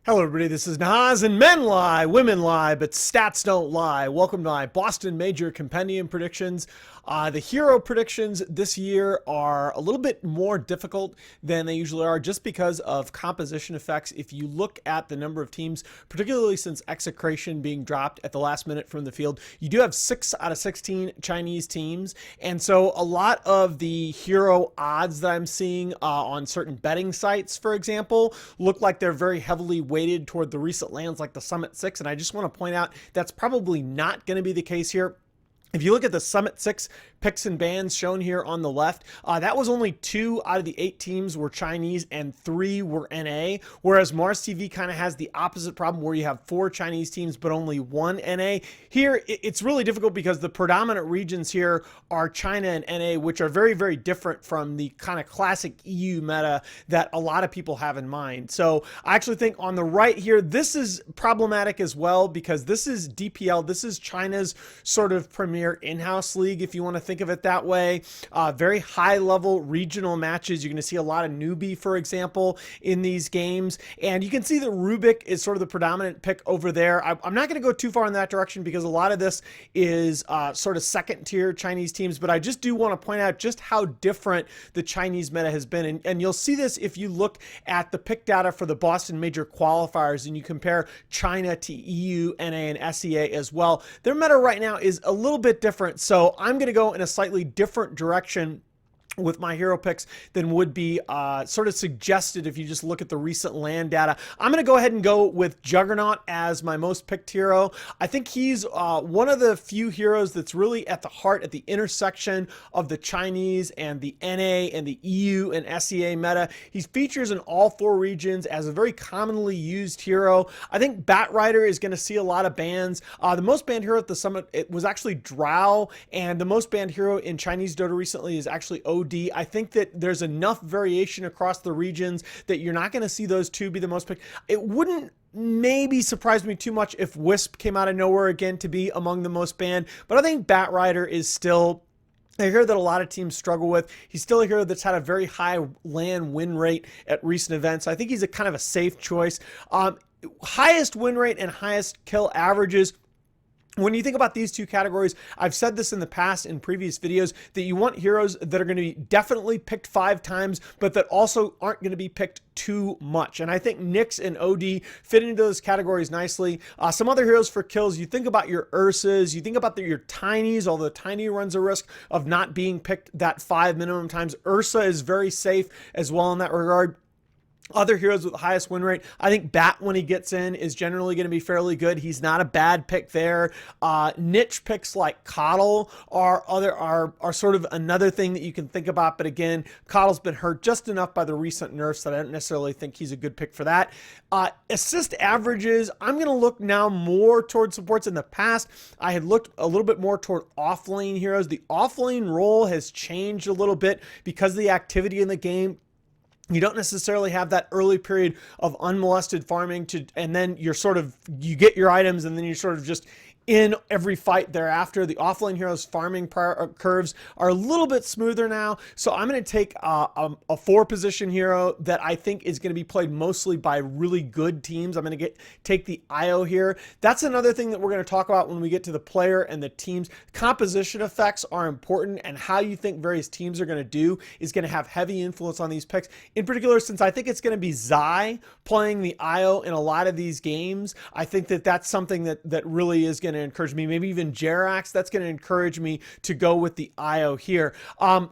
Hello, everybody. This is Nahaz, and men lie, women lie, but stats don't lie. Welcome to my Boston Major Compendium predictions. The hero predictions this year are a little bit more difficult than they usually are just because of composition effects. If you look at the number of teams, particularly since execration being dropped at the last minute from the field, you do have 6 out of 16 Chinese teams. And so a lot of the hero odds that I'm seeing on certain betting sites, for example, look like they're very heavily weighted toward the recent lands like the Summit 6. And I just want to point out that's probably not going to be the case here. If you look at the Summit 6 picks and bans shown here on the left, that was only 2 out of the 8 teams were Chinese and 3 were NA, whereas Mars TV kind of has the opposite problem where you have 4 Chinese teams but only 1 NA. Here, it's really difficult because the predominant regions here are China and NA, which are very, very different from the kind of classic EU meta that a lot of people have in mind. So I actually think on the right here, this is problematic as well because this is DPL. This is China's sort of premier in-house league, if you want to think of it that way. Very high level regional matches. You're going to see a lot of newbie, for example, in these games. And you can see that Rubik is sort of the predominant pick over there. I'm not going to go too far in that direction because a lot of this is sort of second tier Chinese teams, but I just do want to point out just how different the Chinese meta has been. And you'll see this if you look at the pick data for the Boston Major qualifiers and you compare China to EU, NA, and SEA as well. Their meta right now is a little bit different. So I'm going to go in a slightly different direction with my hero picks than would be sort of suggested if you just look at the recent land data. I'm going to go ahead and go with Juggernaut as my most picked hero. I think he's one of the few heroes that's really at the heart, at the intersection of the Chinese and the NA and the EU and SEA meta. He features in all 4 regions as a very commonly used hero. I think Batrider is going to see a lot of bans. The most banned hero at the summit, it was actually Drow, and the most banned hero in Chinese Dota recently is actually OD. I think that there's enough variation across the regions that you're not going to see those 2 be the most picked. It wouldn't maybe surprise me too much if Wisp came out of nowhere again to be among the most banned, but I think Batrider is still a hero that a lot of teams struggle with. He's still a hero that's had a very high land win rate at recent events. I think he's a kind of a safe choice. Highest win rate and highest kill averages. When you think about these 2 categories, I've said this in the past in previous videos that you want heroes that are going to be definitely picked 5 times, but that also aren't going to be picked too much. And I think Nyx and OD fit into those categories nicely. Some other heroes for kills, you think about your Ursas, you think about your Tinies, although Tiny runs a risk of not being picked that 5 minimum times. Ursa is very safe as well in that regard. Other heroes with the highest win rate, I think Bat, when he gets in, is generally going to be fairly good. He's not a bad pick there. Niche picks like Coddle are sort of another thing that you can think about. But again, Coddle's been hurt just enough by the recent nerfs that I don't necessarily think he's a good pick for that. Assist averages, I'm going to look now more toward supports. In the past, I had looked a little bit more toward offlane heroes. The offlane role has changed a little bit because of the activity in the game. You don't necessarily have that early period of unmolested farming and then you get your items and then you're sort of just in every fight thereafter. The offlane heroes farming curves are a little bit smoother now. So I'm going to take a 4-position hero that I think is going to be played mostly by really good teams. I'm going to take the IO here. That's another thing that we're going to talk about when we get to the player and the teams. Composition effects are important, and how you think various teams are going to do is going to have heavy influence on these picks. In particular, since I think it's going to be Zai playing the IO in a lot of these games, I think that that's something that really is going to encourage me. Maybe even Jerax, that's going to encourage me to go with the IO here. I'll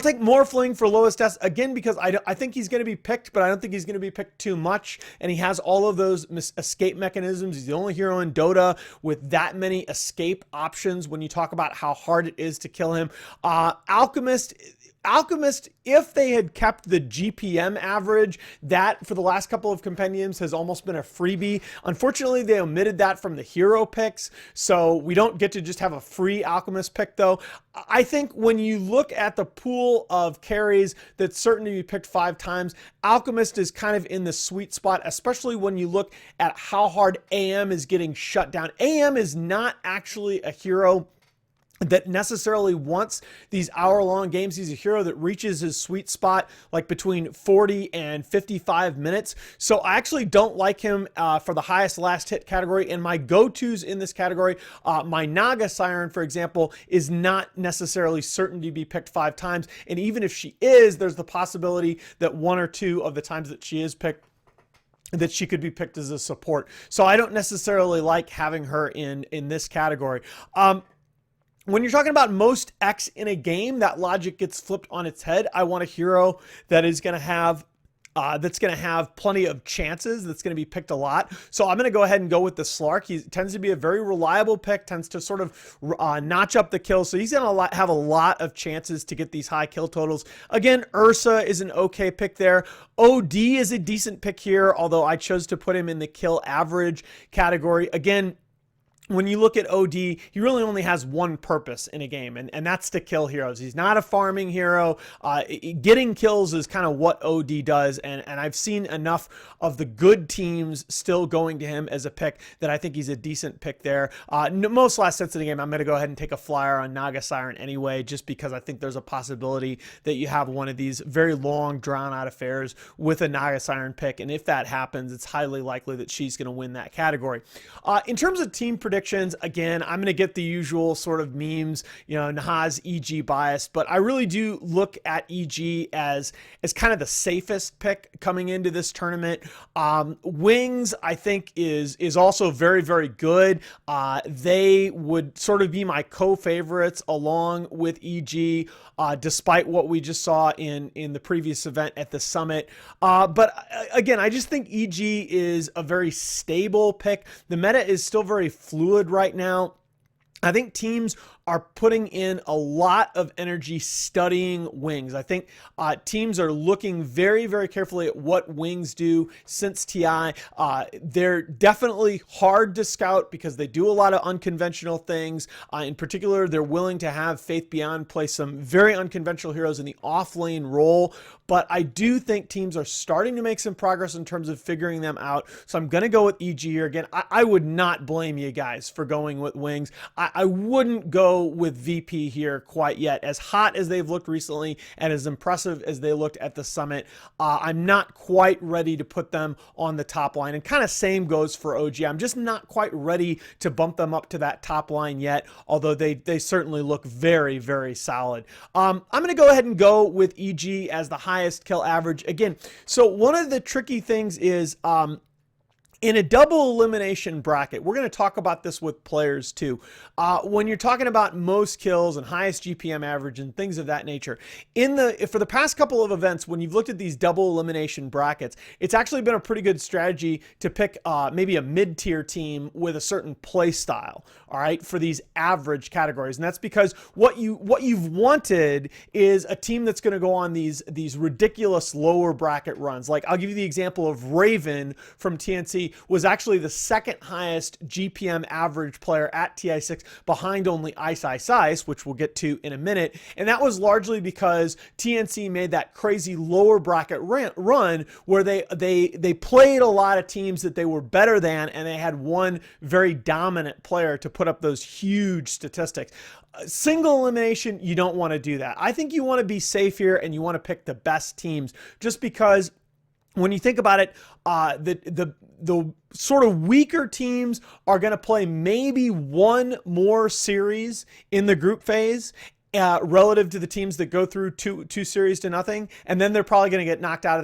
take Morphling for lowest S again because I think he's going to be picked, but I don't think he's going to be picked too much. And he has all of those escape mechanisms. He's the only hero in Dota with that many escape options when you talk about how hard it is to kill him. Alchemist, if they had kept the GPM average, that for the last couple of compendiums has almost been a freebie. Unfortunately, they omitted that from the hero picks, so we don't get to just have a free Alchemist pick though. I think when you look at the pool of carries that's certain to be picked 5 times, Alchemist is kind of in the sweet spot, especially when you look at how hard AM is getting shut down. AM is not actually a hero that necessarily wants these hour-long games. He's a hero that reaches his sweet spot like between 40 and 55 minutes. So I actually don't like him for the highest last hit category. And my go-tos in this category, my Naga Siren, for example, is not necessarily certain to be picked 5 times. And even if she is, there's the possibility that 1 or 2 of the times that she is picked, that she could be picked as a support. So I don't necessarily like having her in this category. When you're talking about most X in a game, that logic gets flipped on its head. I want a hero that is going to have plenty of chances, that's going to be picked a lot. So I'm going to go ahead and go with the Slark. He tends to be a very reliable pick, tends to sort of notch up the kills. So he's going to have a lot of chances to get these high kill totals. Again, Ursa is an okay pick there. OD is a decent pick here, although I chose to put him in the kill average category. Again, when you look at OD, he really only has one purpose in a game, and that's to kill heroes. He's not a farming hero. Getting kills is kind of what OD does, and I've seen enough of the good teams still going to him as a pick that I think he's a decent pick there. Most last sets of the game, I'm going to go ahead and take a flyer on Naga Siren anyway, just because I think there's a possibility that you have one of these very long, drawn-out affairs with a Naga Siren pick, and if that happens, it's highly likely that she's going to win that category. In terms of team predictions, again, I'm going to get the usual sort of memes, Nahaz EG bias, but I really do look at EG as kind of the safest pick coming into this tournament. Wings, I think, is also very, very good. They would sort of be my co-favorites along with EG, despite what we just saw in the previous event at the Summit. But again, I just think EG is a very stable pick. The meta is still very fluid right now. I think teams are putting in a lot of energy studying Wings. I think teams are looking very, very carefully at what Wings do since TI. They're definitely hard to scout because they do a lot of unconventional things. In particular, they're willing to have Faith Beyond play some very unconventional heroes in the off-lane role. But I do think teams are starting to make some progress in terms of figuring them out. So I'm going to go with EG here. Again, I would not blame you guys for going with Wings. I wouldn't go with VP here quite yet. As hot as they've looked recently and as impressive as they looked at the Summit, I'm not quite ready to put them on the top line. And kind of same goes for OG. I'm just not quite ready to bump them up to that top line yet, although they certainly look very, very solid. I'm going to go ahead and go with EG as the highest kill average. Again, so one of the tricky things is in a double elimination bracket, we're going to talk about this with players too. When you're talking about most kills and highest GPM average and things of that nature, for the past couple of events, when you've looked at these double elimination brackets, it's actually been a pretty good strategy to pick maybe a mid-tier team with a certain play style, all right, for these average categories. And that's because what you've wanted is a team that's going to go on these ridiculous lower bracket runs. Like, I'll give you the example of Raven from TNC. Was actually the second highest GPM average player at TI6 behind only Ice, which we'll get to in a minute. And that was largely because TNC made that crazy lower bracket run where they played a lot of teams that they were better than, and they had one very dominant player to put up those huge statistics. Single elimination, you don't want to do that. I think you want to be safe here and you want to pick the best teams, just because when you think about it, the sort of weaker teams are going to play maybe one more series in the group phase relative to the teams that go through two series to nothing, and then they're probably going to get knocked out of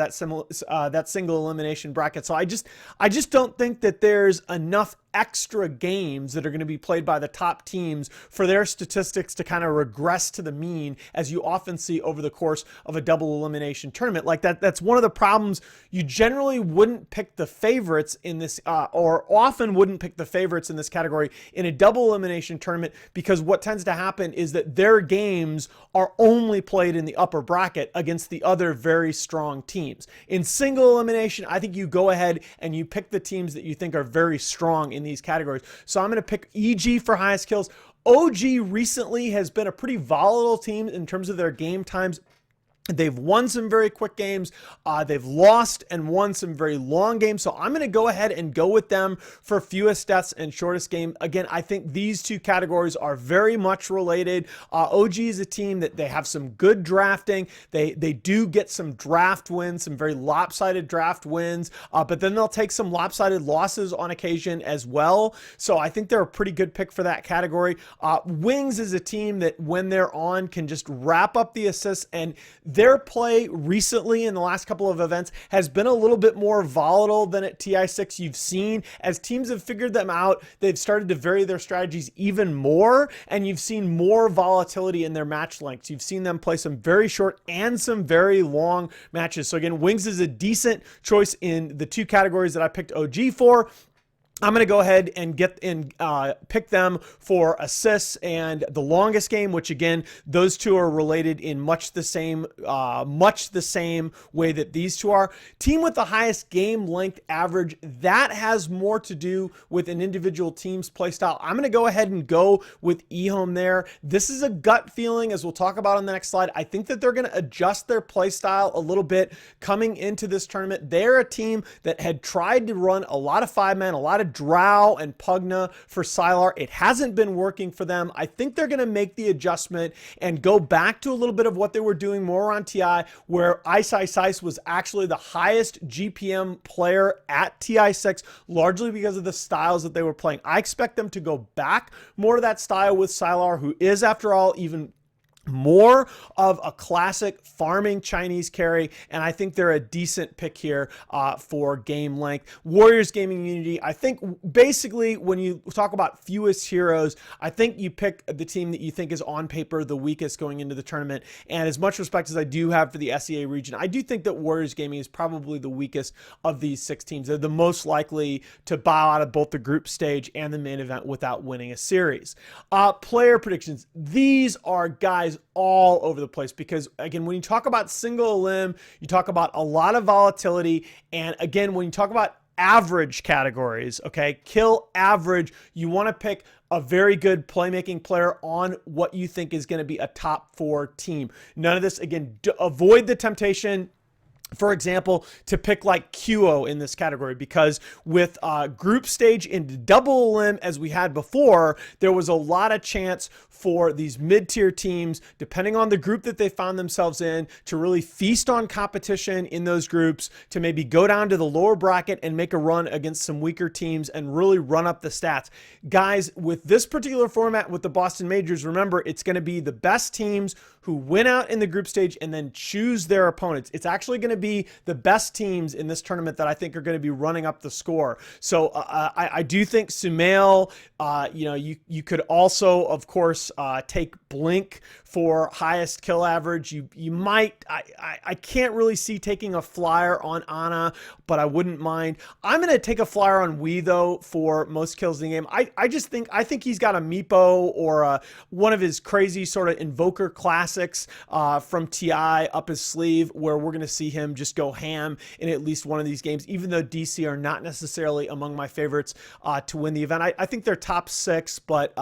that single elimination bracket. So I just don't think that there's enough extra games that are going to be played by the top teams for their statistics to kind of regress to the mean, as you often see over the course of a double elimination tournament. Like that's one of the problems. You generally wouldn't pick the favorites in this, or often wouldn't pick the favorites in this category in a double elimination tournament, because what tends to happen is that their games are only played in the upper bracket against the other very strong teams. In single elimination, I think you go ahead and you pick the teams that you think are very strong in these categories. So I'm going to pick EG for highest kills. OG recently has been a pretty volatile team in terms of their game times. They've won some very quick games. They've lost and won some very long games. So I'm going to go ahead and go with them for fewest deaths and shortest game. Again, I think these two categories are very much related. OG is a team that they have some good drafting. They do get some draft wins, some very lopsided draft wins, but then they'll take some lopsided losses on occasion as well. So I think they're a pretty good pick for that category. Wings is a team that when they're on can just wrap up the assists, and their play recently in the last couple of events has been a little bit more volatile than at TI6. You've seen as teams have figured them out, they've started to vary their strategies even more, and you've seen more volatility in their match lengths. You've seen them play some very short and some very long matches. So again, Wings is a decent choice in the two categories that I picked OG for. I'm going to go ahead and pick them for assists and the longest game, which again, those two are related in much the same way that these two are. Team with the highest game length average, that has more to do with an individual team's play style. I'm going to go ahead and go with eHome there. This is a gut feeling, as we'll talk about on the next slide. I think that they're going to adjust their play style a little bit coming into this tournament. They're a team that had tried to run a lot of 5-man, a lot of Drow and Pugna for Sylar. It hasn't been working for them. I think they're going to make the adjustment and go back to a little bit of what they were doing more on TI, where Ice Ice Ice was actually the highest GPM player at TI6, largely because of the styles that they were playing. I expect them to go back more to that style with Sylar, who is, after all, even more of a classic farming Chinese carry, and I think they're a decent pick here for game length. Warriors Gaming Unity, I think basically when you talk about fewest heroes, I think you pick the team that you think is on paper the weakest going into the tournament, and as much respect as I do have for the SEA region, I do think that Warriors Gaming is probably the weakest of these 6 teams. They're the most likely to bow out of both the group stage and the main event without winning a series. Player predictions, these are guys all over the place, because again, when you talk about single limb, you talk about a lot of volatility, and again, when you talk about average categories, okay, kill average, you want to pick a very good playmaking player on what you think is going to be a top 4 team. None of this, again, avoid the temptation, for example, to pick like QO in this category, because with group stage and double limb as we had before, there was a lot of chance for these mid-tier teams, depending on the group that they found themselves in, to really feast on competition in those groups, to maybe go down to the lower bracket and make a run against some weaker teams and really run up the stats. Guys, with this particular format with the Boston Majors, remember, it's going to be the best teams who win out in the group stage and then choose their opponents. It's actually going to be the best teams in this tournament that I think are going to be running up the score. So I do think Sumail, you could also, of course, take Blink for highest kill average. You might, I can't really see taking a flyer on Ana, but I wouldn't mind. I'm going to take a flyer on Wii though for most kills in the game. I think he's got a Meepo or one of his crazy sort of invoker classics from TI up his sleeve, where we're going to see him just go ham in at least one of these games, even though DC are not necessarily among my favorites to win the event. I think they're top 6, but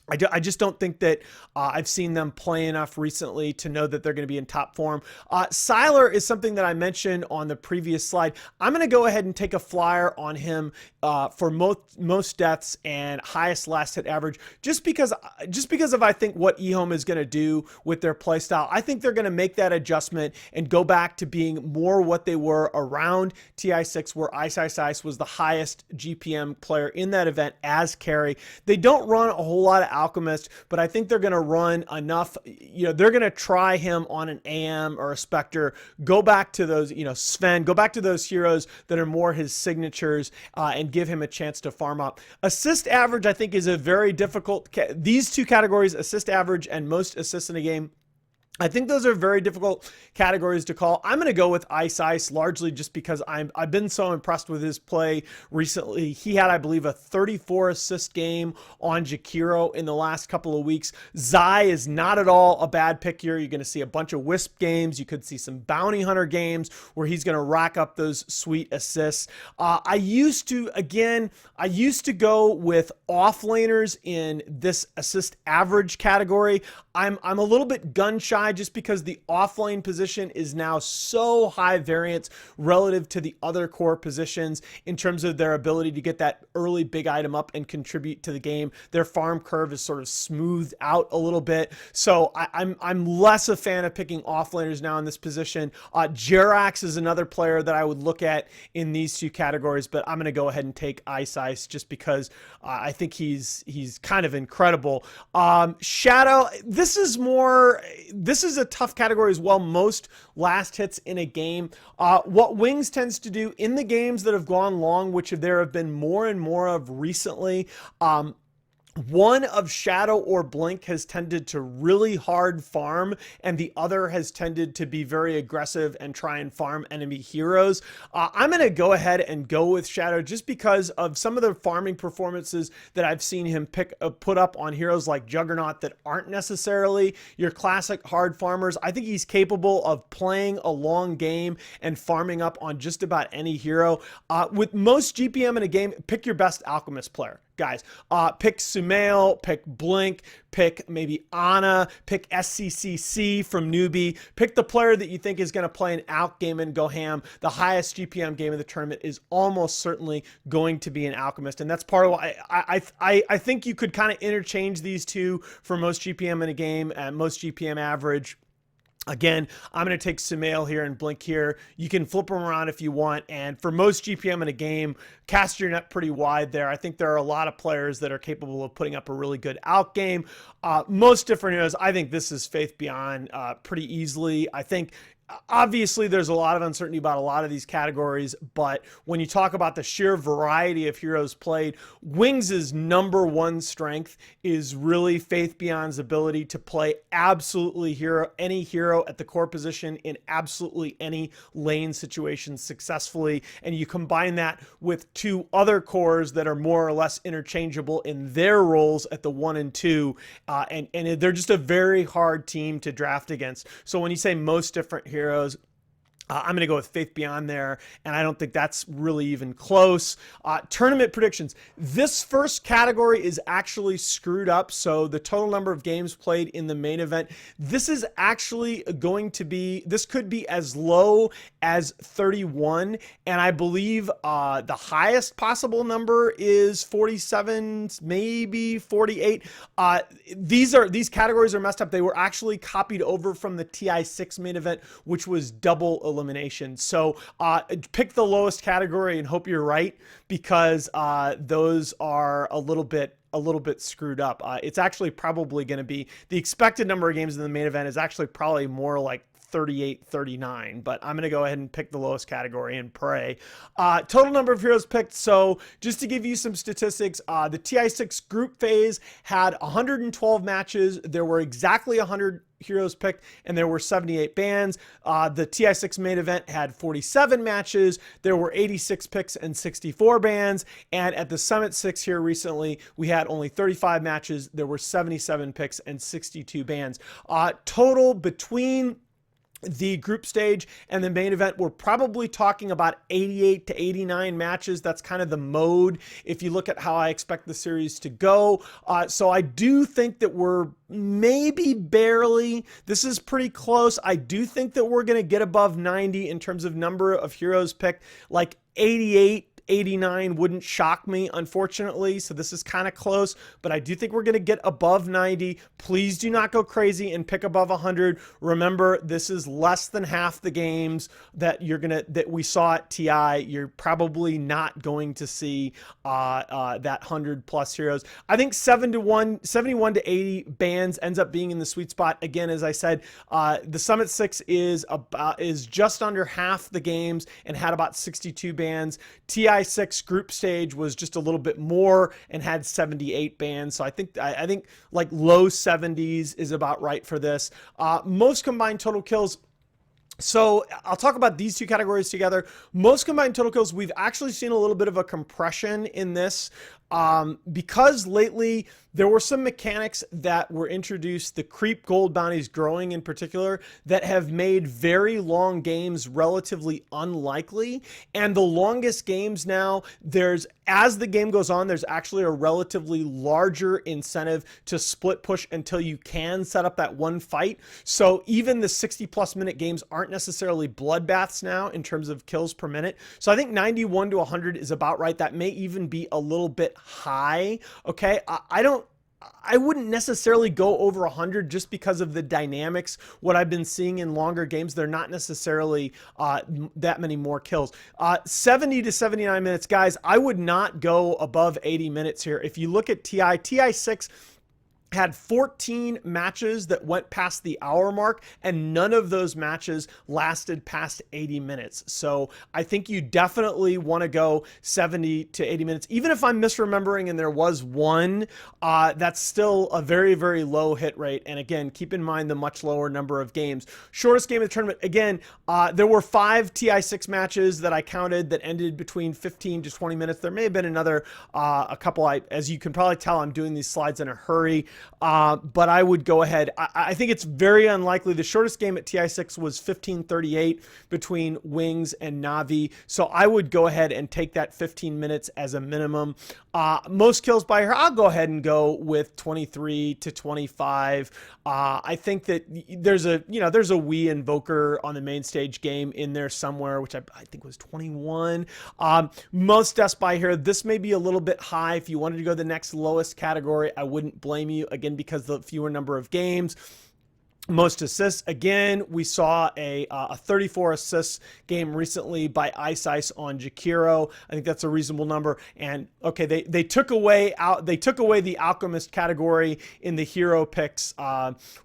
I just don't think that I've seen them play enough recently to know that they're going to be in top form. Sylar is something that I mentioned on the previous slide. I'm going to go ahead and take a flyer on him for most deaths and highest last hit average, just because of I think what eHome is going to do with their play style. I think they're going to make that adjustment and go back to being more what they were around TI6, where Ice Ice Ice was the highest GPM player in that event as carry. They don't run a whole lot of Alchemist, but I think they're going to run enough. They're going to try him on an AM or a Spectre. Go back to those, Sven, go back to those heroes that are more his signatures and give him a chance to farm up. Assist average, I think, is a very difficult. These two categories, assist average and most assists in a game, I think those are very difficult categories to call. I'm going to go with Ice Ice, largely just because I've been so impressed with his play recently. He had, I believe, a 34 assist game on Jakiro in the last couple of weeks. Zai is not at all a bad pick here. You're going to see a bunch of Wisp games. You could see some Bounty Hunter games where he's going to rack up those sweet assists. I used to go with offlaners in this assist average category. I'm a little bit gun shy just because the offlane position is now so high variance relative to the other core positions in terms of their ability to get that early big item up and contribute to the game. Their farm curve is sort of smoothed out a little bit. So I'm less a fan of picking offlaners now in this position. Jerax is another player that I would look at in these two categories, but I'm going to go ahead and take Ice just because I think he's kind of incredible. Shadow, this is a tough category as well. Most last hits in a game. What Wings tends to do in the games that have gone long, which there have been more and more of recently, one of Shadow or Blink has tended to really hard farm, and the other has tended to be very aggressive and try and farm enemy heroes. I'm going to go ahead and go with Shadow just because of some of the farming performances that I've seen him put up on heroes like Juggernaut that aren't necessarily your classic hard farmers. I think he's capable of playing a long game and farming up on just about any hero. With most GPM in a game, pick your best Alchemist player. Guys, pick Sumail, pick Blink, pick maybe Ana, pick SCCC from Newbie. Pick the player that you think is going to play an Alch game and go ham. The highest GPM game of the tournament is almost certainly going to be an Alchemist, and that's part of why I think you could kind of interchange these two for most GPM in a game at most GPM average. Again, I'm going to take Sumail here and Blink here. You can flip them around if you want. And for most GPM in a game, cast your net pretty wide there. I think there are a lot of players that are capable of putting up a really good out game. Most different heroes, I think this is Faith Beyond pretty easily. I think obviously there's a lot of uncertainty about a lot of these categories, but when you talk about the sheer variety of heroes played, Wings' number one strength is really Faith Beyond's ability to play absolutely any hero at the core position in absolutely any lane situation successfully. And you combine that with two other cores that are more or less interchangeable in their roles at the 1 and 2, and they're just a very hard team to draft against. So when you say most different heroes, I'm going to go with Faith Beyond there, and I don't think that's really even close. Tournament predictions. This first category is actually screwed up, so the total number of games played in the main event, this is actually going to be, this could be as low as 31, and I believe the highest possible number is 47, maybe 48. These categories are messed up. They were actually copied over from the TI6 main event, which was double elimination. So pick the lowest category and hope you're right, because those are a little bit screwed up. It's actually probably going to be the expected number of games in the main event is actually probably more like 38, 39, but I'm going to go ahead and pick the lowest category and pray. Total number of heroes picked. So just to give you some statistics, the TI6 group phase had 112 matches. There were exactly 100 heroes picked, and there were 78 bans. The TI6 main event had 47 matches. There were 86 picks and 64 bans. And at the Summit 6 here recently, we had only 35 matches. There were 77 picks and 62 bans. Total between the group stage and the main event, we're probably talking about 88 to 89 matches. That's kind of the mode if you look at how I expect the series to go. So I do think that we're maybe barely, this is pretty close. I do think that we're going to get above 90 in terms of number of heroes picked. Like 88, 89 wouldn't shock me, unfortunately. So this is kind of close, but I do think we're going to get above 90. Please do not go crazy and pick above 100. Remember, this is less than half the games that that we saw at TI. You're probably not going to see that 100 plus heroes. I think 71 to 80 bans ends up being in the sweet spot. Again, as I said, the Summit 6 is just under half the games and had about 62 bans. TI6 group stage was just a little bit more and had 78 bans. So I think like low 70s is about right for this. Most combined total kills. So I'll talk about these two categories together. Most combined total kills, we've actually seen a little bit of a compression in this because lately there were some mechanics that were introduced, the creep gold bounties growing in particular, that have made very long games relatively unlikely. And the longest games now, as the game goes on, there's actually a relatively larger incentive to split push until you can set up that one fight. So even the 60+ minute games aren't necessarily bloodbaths now in terms of kills per minute. So I think 91 to 100 is about right. That may even be a little bit high. Okay. I wouldn't necessarily go over 100 just because of the dynamics. What I've been seeing in longer games, they're not necessarily that many more kills. 70 to 79 minutes, guys, I would not go above 80 minutes here. If you look at TI6 had 14 matches that went past the hour mark, and none of those matches lasted past 80 minutes. So I think you definitely want to go 70 to 80 minutes. Even if I'm misremembering and there was one, that's still a very, very low hit rate. And again, keep in mind the much lower number of games. Shortest game of the tournament, again, there were 5 TI6 matches that I counted that ended between 15 to 20 minutes. There may have been another, a couple. As you can probably tell, I'm doing these slides in a hurry. But I would go ahead. I think it's very unlikely. The shortest game at TI6 was 15:38 between Wings and Navi. So I would go ahead and take that 15 minutes as a minimum. Most kills by her, I'll go ahead and go with 23 to 25. I think that there's a Wii Invoker on the main stage game in there somewhere, which I think was 21. Most deaths by here, this may be a little bit high. If you wanted to go the next lowest category, I wouldn't blame you, again, because the fewer number of games. Most assists, again, we saw a 34 assists game recently by Ice on Jakiro. I think that's a reasonable number. And okay, they took away the Alchemist category in the hero picks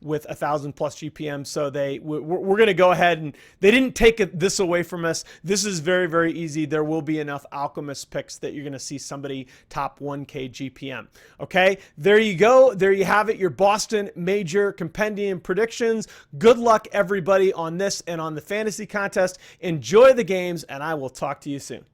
with 1,000+ GPM. So we're going to go ahead, and they didn't take this away from us. This is very, very easy. There will be enough Alchemist picks that you're going to see somebody top 1K GPM. Okay, there you go. There you have it. Your Boston Major Compendium predictions. Good luck, everybody, on this and on the fantasy contest. Enjoy the games, and I will talk to you soon.